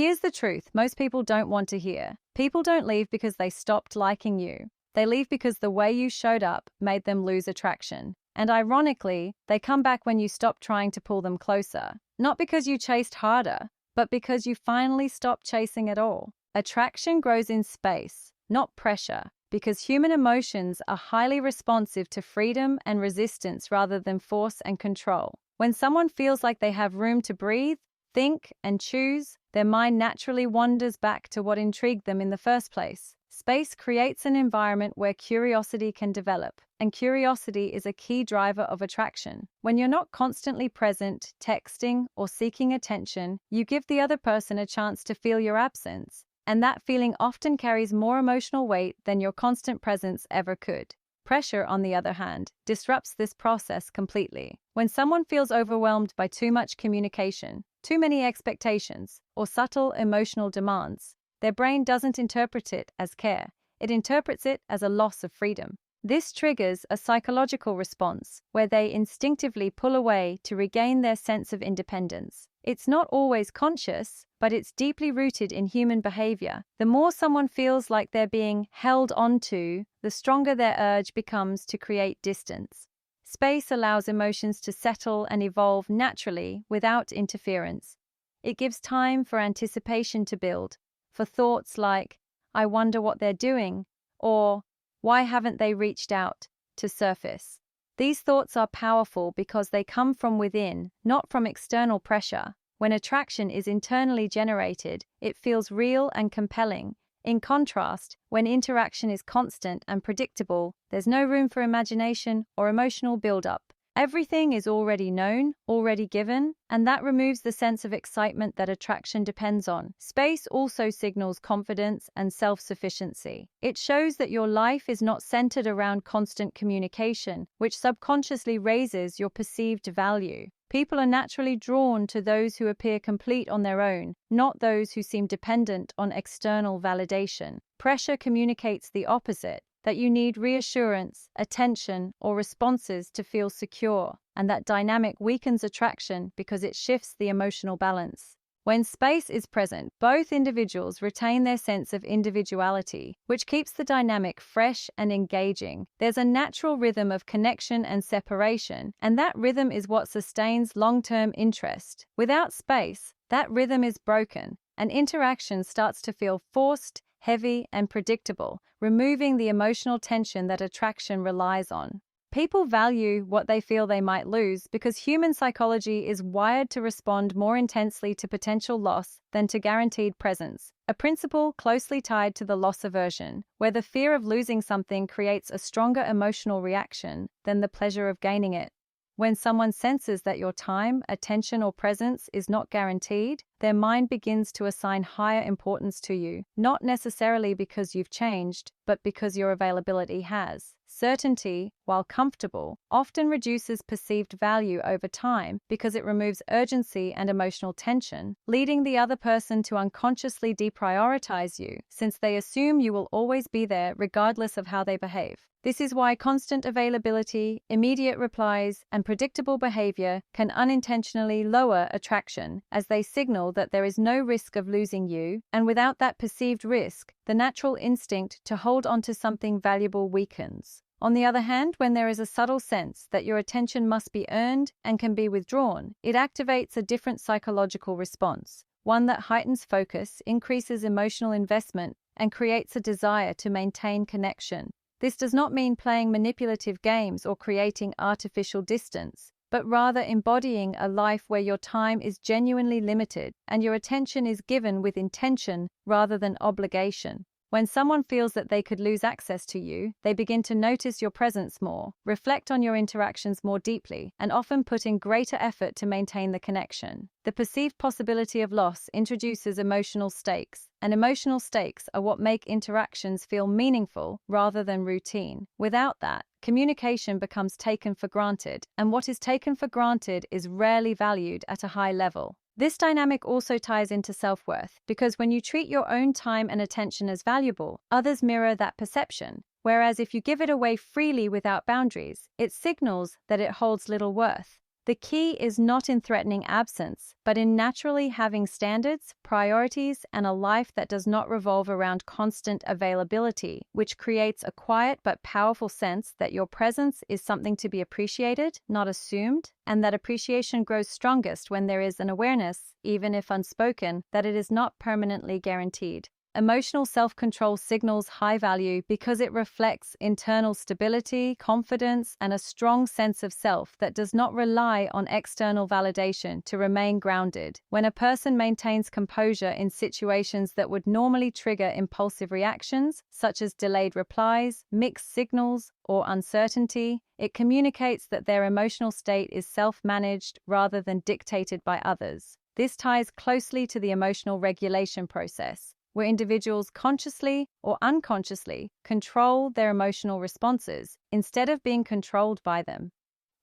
Here's the truth most people don't want to hear. People don't leave because they stopped liking you. They leave because the way you showed up made them lose attraction. And ironically, they come back when you stop trying to pull them closer. Not because you chased harder, but because you finally stopped chasing at all. Attraction grows in space, not pressure, because human emotions are highly responsive to freedom and resistance rather than force and control. When someone feels like they have room to breathe, think, and choose, their mind naturally wanders back to what intrigued them in the first place. Space creates an environment where curiosity can develop, and curiosity is a key driver of attraction. When you're not constantly present, texting, or seeking attention, you give the other person a chance to feel your absence, and that feeling often carries more emotional weight than your constant presence ever could. Pressure, on the other hand, disrupts this process completely. When someone feels overwhelmed by too much communication, too many expectations, or subtle emotional demands, their brain doesn't interpret it as care. It interprets it as a loss of freedom. This triggers a psychological response where they instinctively pull away to regain their sense of independence. It's not always conscious, but it's deeply rooted in human behavior. The more someone feels like they're being held onto, the stronger their urge becomes to create distance. Space allows emotions to settle and evolve naturally without interference. It gives time for anticipation to build, for thoughts like, "I wonder what they're doing," or "Why haven't they reached out?" to surface. These thoughts are powerful because they come from within, not from external pressure. When attraction is internally generated, it feels real and compelling. In contrast, when interaction is constant and predictable, there's no room for imagination or emotional build-up. Everything is already known, already given, and that removes the sense of excitement that attraction depends on. Space also signals confidence and self-sufficiency. It shows that your life is not centered around constant communication, which subconsciously raises your perceived value. People are naturally drawn to those who appear complete on their own, not those who seem dependent on external validation. Pressure communicates the opposite, that you need reassurance, attention, or responses to feel secure, and that dynamic weakens attraction because it shifts the emotional balance. When space is present, both individuals retain their sense of individuality, which keeps the dynamic fresh and engaging. There's a natural rhythm of connection and separation, and that rhythm is what sustains long-term interest. Without space, that rhythm is broken, and interaction starts to feel forced, heavy, and predictable, removing the emotional tension that attraction relies on. People value what they feel they might lose because human psychology is wired to respond more intensely to potential loss than to guaranteed presence, a principle closely tied to the loss aversion, where the fear of losing something creates a stronger emotional reaction than the pleasure of gaining it. When someone senses that your time, attention, or presence is not guaranteed, their mind begins to assign higher importance to you, not necessarily because you've changed, but because your availability has. Certainty, while comfortable, often reduces perceived value over time because it removes urgency and emotional tension, leading the other person to unconsciously deprioritize you, since they assume you will always be there regardless of how they behave. This is why constant availability, immediate replies, and predictable behavior can unintentionally lower attraction, as they signal that there is no risk of losing you, and without that perceived risk, the natural instinct to hold onto something valuable weakens. On the other hand, when there is a subtle sense that your attention must be earned and can be withdrawn, it activates a different psychological response, one that heightens focus, increases emotional investment, and creates a desire to maintain connection. This does not mean playing manipulative games or creating artificial distance, but rather embodying a life where your time is genuinely limited and your attention is given with intention rather than obligation. When someone feels that they could lose access to you, they begin to notice your presence more, reflect on your interactions more deeply, and often put in greater effort to maintain the connection. The perceived possibility of loss introduces emotional stakes, and emotional stakes are what make interactions feel meaningful rather than routine. Without that, communication becomes taken for granted, and what is taken for granted is rarely valued at a high level. This dynamic also ties into self-worth, because when you treat your own time and attention as valuable, others mirror that perception, whereas if you give it away freely without boundaries, it signals that it holds little worth. The key is not in threatening absence, but in naturally having standards, priorities, and a life that does not revolve around constant availability, which creates a quiet but powerful sense that your presence is something to be appreciated, not assumed, and that appreciation grows strongest when there is an awareness, even if unspoken, that it is not permanently guaranteed. Emotional self-control signals high value because it reflects internal stability, confidence, and a strong sense of self that does not rely on external validation to remain grounded. When a person maintains composure in situations that would normally trigger impulsive reactions, such as delayed replies, mixed signals, or uncertainty, it communicates that their emotional state is self-managed rather than dictated by others. This ties closely to the emotional regulation process, where individuals consciously or unconsciously control their emotional responses instead of being controlled by them.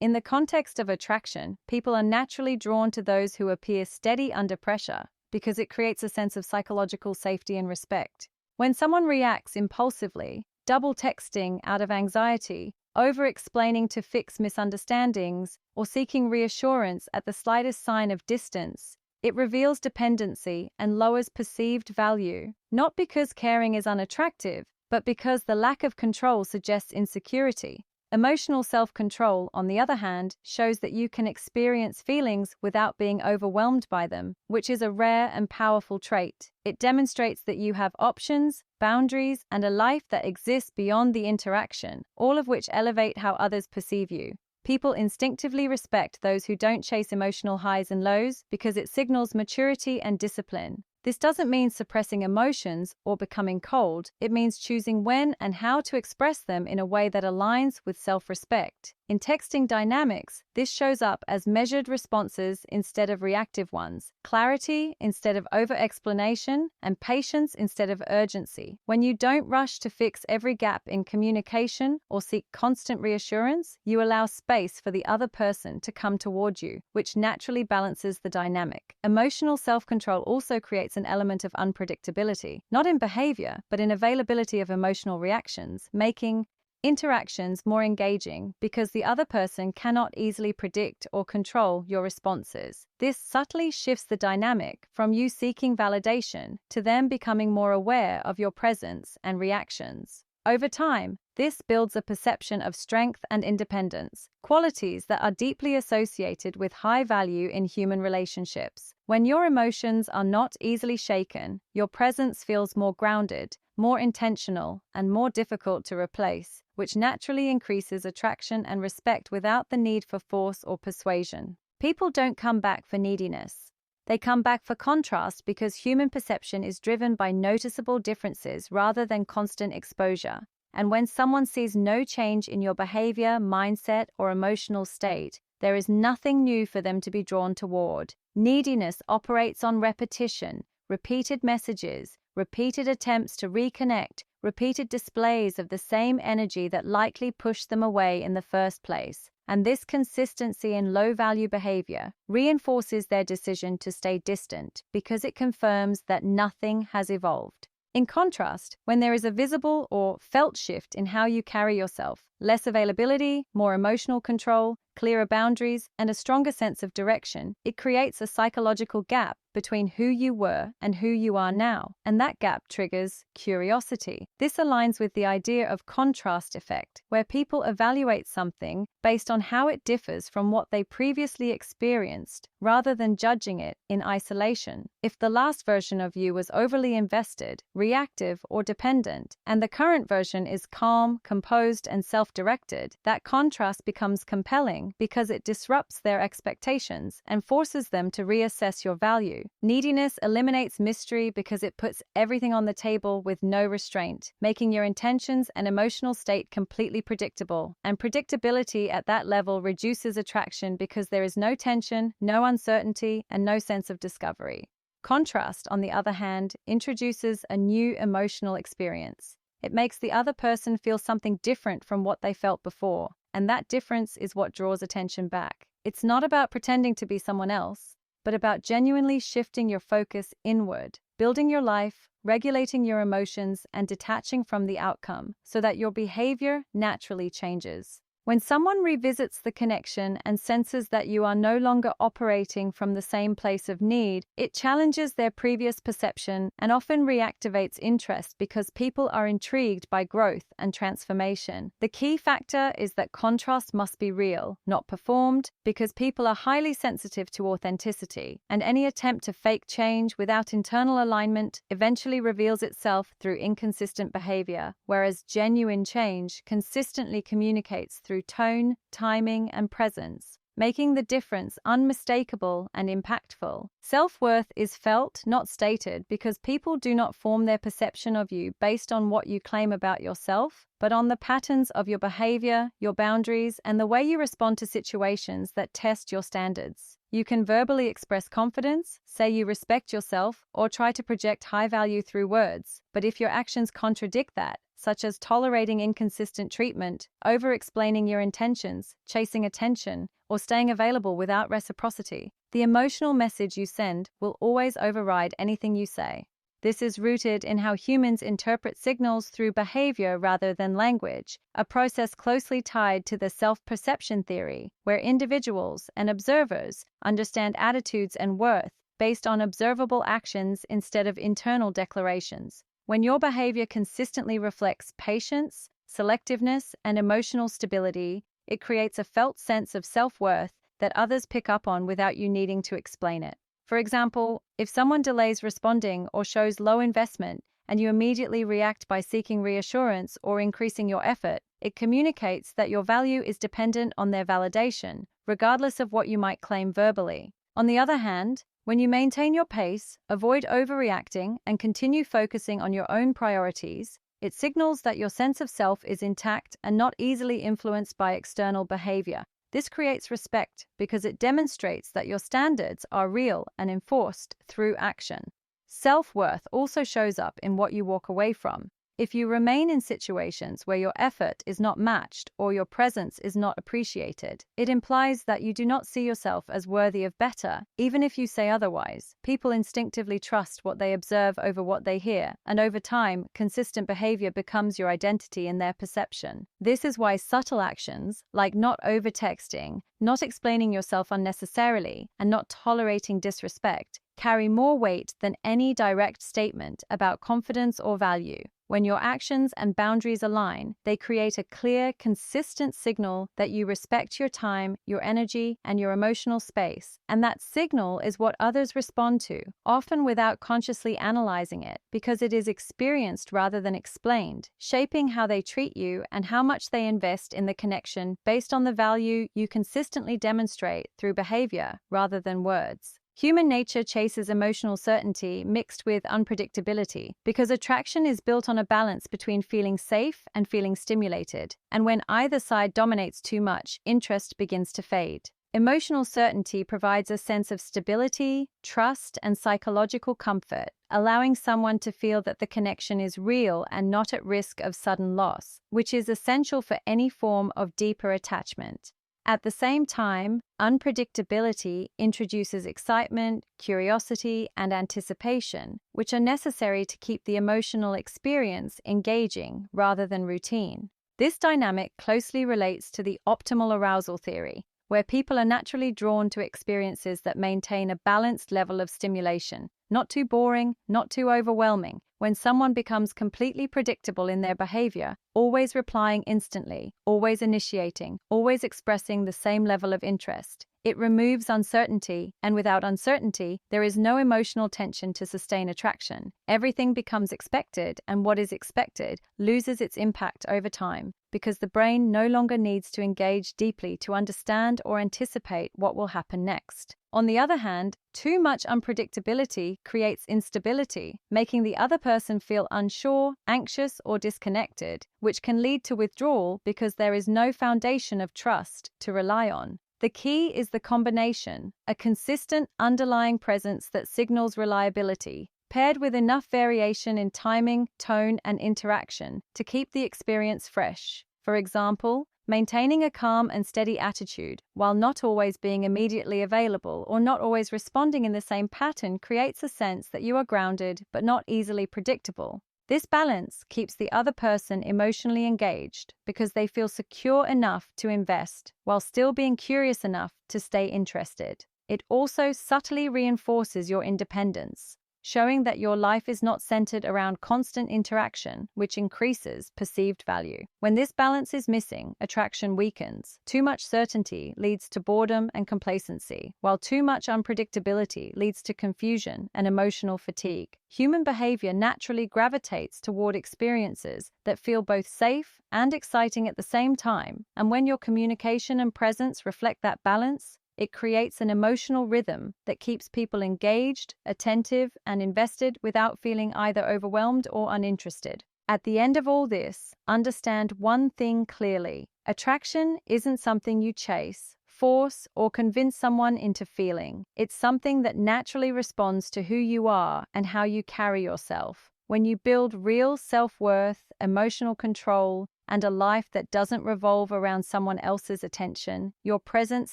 In the context of attraction, people are naturally drawn to those who appear steady under pressure because it creates a sense of psychological safety and respect. When someone reacts impulsively, double texting out of anxiety, over-explaining to fix misunderstandings, or seeking reassurance at the slightest sign of distance, it reveals dependency and lowers perceived value, not because caring is unattractive, but because the lack of control suggests insecurity. Emotional self-control, on the other hand, shows that you can experience feelings without being overwhelmed by them, which is a rare and powerful trait. It demonstrates that you have options, boundaries, and a life that exists beyond the interaction, all of which elevate how others perceive you. People instinctively respect those who don't chase emotional highs and lows because it signals maturity and discipline. This doesn't mean suppressing emotions or becoming cold. It means choosing when and how to express them in a way that aligns with self-respect. In texting dynamics, this shows up as measured responses instead of reactive ones, clarity instead of over-explanation, and patience instead of urgency. When you don't rush to fix every gap in communication or seek constant reassurance, you allow space for the other person to come toward you, which naturally balances the dynamic. Emotional self-control also creates an element of unpredictability, not in behavior, but in availability of emotional reactions, making interactions more engaging because the other person cannot easily predict or control your responses. This subtly shifts the dynamic from you seeking validation to them becoming more aware of your presence and reactions. Over time, this builds a perception of strength and independence, qualities that are deeply associated with high value in human relationships. When your emotions are not easily shaken, your presence feels more grounded, more intentional, and more difficult to replace, which naturally increases attraction and respect without the need for force or persuasion. People don't come back for neediness. They come back for contrast because human perception is driven by noticeable differences rather than constant exposure. And when someone sees no change in your behavior, mindset, or emotional state, there is nothing new for them to be drawn toward. Neediness operates on repetition, repeated messages, repeated attempts to reconnect, repeated displays of the same energy that likely pushed them away in the first place. And this consistency in low-value behavior reinforces their decision to stay distant because it confirms that nothing has evolved. In contrast, when there is a visible or felt shift in how you carry yourself, less availability, more emotional control, clearer boundaries, and a stronger sense of direction, it creates a psychological gap between who you were and who you are now, and that gap triggers curiosity. This aligns with the idea of contrast effect, where people evaluate something based on how it differs from what they previously experienced, rather than judging it in isolation. If the last version of you was overly invested, reactive, or dependent, and the current version is calm, composed, and self-directed, that contrast becomes compelling because it disrupts their expectations and forces them to reassess your value. Neediness eliminates mystery because it puts everything on the table with no restraint, making your intentions and emotional state completely predictable. And predictability at that level reduces attraction because there is no tension, no uncertainty, and no sense of discovery. Contrast, on the other hand, introduces a new emotional experience. It makes the other person feel something different from what they felt before, and that difference is what draws attention back. It's not about pretending to be someone else, but about genuinely shifting your focus inward, building your life, regulating your emotions, and detaching from the outcome so that your behavior naturally changes. When someone revisits the connection and senses that you are no longer operating from the same place of need, it challenges their previous perception and often reactivates interest because people are intrigued by growth and transformation. The key factor is that contrast must be real, not performed, because people are highly sensitive to authenticity, and any attempt to fake change without internal alignment eventually reveals itself through inconsistent behavior, whereas genuine change consistently communicates through tone, timing, and presence, making the difference unmistakable and impactful. Self-worth is felt, not stated, because people do not form their perception of you based on what you claim about yourself, but on the patterns of your behavior, your boundaries, and the way you respond to situations that test your standards. You can verbally express confidence, say you respect yourself, or try to project high value through words, but if your actions contradict that, such as tolerating inconsistent treatment, over-explaining your intentions, chasing attention, or staying available without reciprocity, the emotional message you send will always override anything you say. This is rooted in how humans interpret signals through behavior rather than language, a process closely tied to the self-perception theory, where individuals and observers understand attitudes and worth based on observable actions instead of internal declarations. When your behavior consistently reflects patience, selectiveness, and emotional stability, it creates a felt sense of self-worth that others pick up on without you needing to explain it. For example, if someone delays responding or shows low investment and you immediately react by seeking reassurance or increasing your effort, it communicates that your value is dependent on their validation, regardless of what you might claim verbally. On the other hand, when you maintain your pace, avoid overreacting, and continue focusing on your own priorities, it signals that your sense of self is intact and not easily influenced by external behavior. This creates respect because it demonstrates that your standards are real and enforced through action. Self-worth also shows up in what you walk away from. If you remain in situations where your effort is not matched or your presence is not appreciated, it implies that you do not see yourself as worthy of better, even if you say otherwise. People instinctively trust what they observe over what they hear, and over time, consistent behavior becomes your identity in their perception. This is why subtle actions, like not over-texting, not explaining yourself unnecessarily, and not tolerating disrespect, carry more weight than any direct statement about confidence or value. When your actions and boundaries align, they create a clear, consistent signal that you respect your time, your energy, and your emotional space. And that signal is what others respond to, often without consciously analyzing it, because it is experienced rather than explained, shaping how they treat you and how much they invest in the connection based on the value you consistently demonstrate through behavior rather than words. Human nature chases emotional certainty mixed with unpredictability because attraction is built on a balance between feeling safe and feeling stimulated, and when either side dominates too much, interest begins to fade. Emotional certainty provides a sense of stability, trust, and psychological comfort, allowing someone to feel that the connection is real and not at risk of sudden loss, which is essential for any form of deeper attachment. At the same time, unpredictability introduces excitement, curiosity, and anticipation, which are necessary to keep the emotional experience engaging rather than routine. This dynamic closely relates to the optimal arousal theory, where people are naturally drawn to experiences that maintain a balanced level of stimulation, not too boring, not too overwhelming. When someone becomes completely predictable in their behavior, always replying instantly, always initiating, always expressing the same level of interest, it removes uncertainty, and without uncertainty, there is no emotional tension to sustain attraction. Everything becomes expected, and what is expected loses its impact over time, because the brain no longer needs to engage deeply to understand or anticipate what will happen next. On the other hand, too much unpredictability creates instability, making the other person feel unsure, anxious, or disconnected, which can lead to withdrawal because there is no foundation of trust to rely on. The key is the combination, a consistent underlying presence that signals reliability, paired with enough variation in timing, tone, and interaction to keep the experience fresh. For example, maintaining a calm and steady attitude, while not always being immediately available or not always responding in the same pattern, creates a sense that you are grounded but not easily predictable. This balance keeps the other person emotionally engaged because they feel secure enough to invest while still being curious enough to stay interested. It also subtly reinforces your independence, showing that your life is not centered around constant interaction, which increases perceived value. When this balance is missing, attraction weakens. Too much certainty leads to boredom and complacency, while too much unpredictability leads to confusion and emotional fatigue. Human behavior naturally gravitates toward experiences that feel both safe and exciting at the same time, and when your communication and presence reflect that balance, it creates an emotional rhythm that keeps people engaged, attentive, and invested without feeling either overwhelmed or uninterested. At the end of all this, understand one thing clearly. Attraction isn't something you chase, force, or convince someone into feeling. It's something that naturally responds to who you are and how you carry yourself. When you build real self-worth, emotional control, and a life that doesn't revolve around someone else's attention, your presence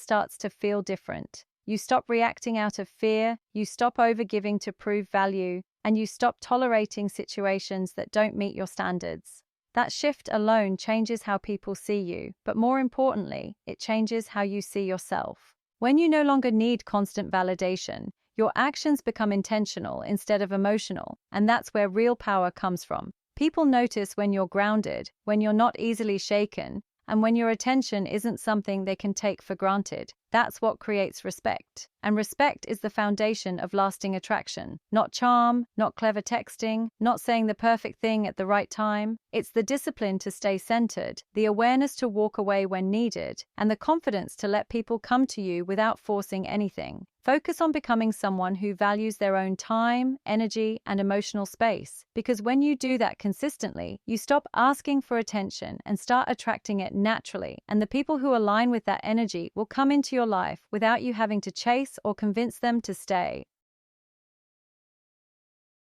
starts to feel different. You stop reacting out of fear, you stop overgiving to prove value, and you stop tolerating situations that don't meet your standards. That shift alone changes how people see you, but more importantly, it changes how you see yourself. When you no longer need constant validation, your actions become intentional instead of emotional, and that's where real power comes from. People notice when you're grounded, when you're not easily shaken, and when your attention isn't something they can take for granted. That's what creates respect. And respect is the foundation of lasting attraction. Not charm, not clever texting, not saying the perfect thing at the right time. It's the discipline to stay centered, the awareness to walk away when needed, and the confidence to let people come to you without forcing anything. Focus on becoming someone who values their own time, energy, and emotional space, because when you do that consistently, you stop asking for attention and start attracting it naturally, and the people who align with that energy will come into your life without you having to chase or convince them to stay.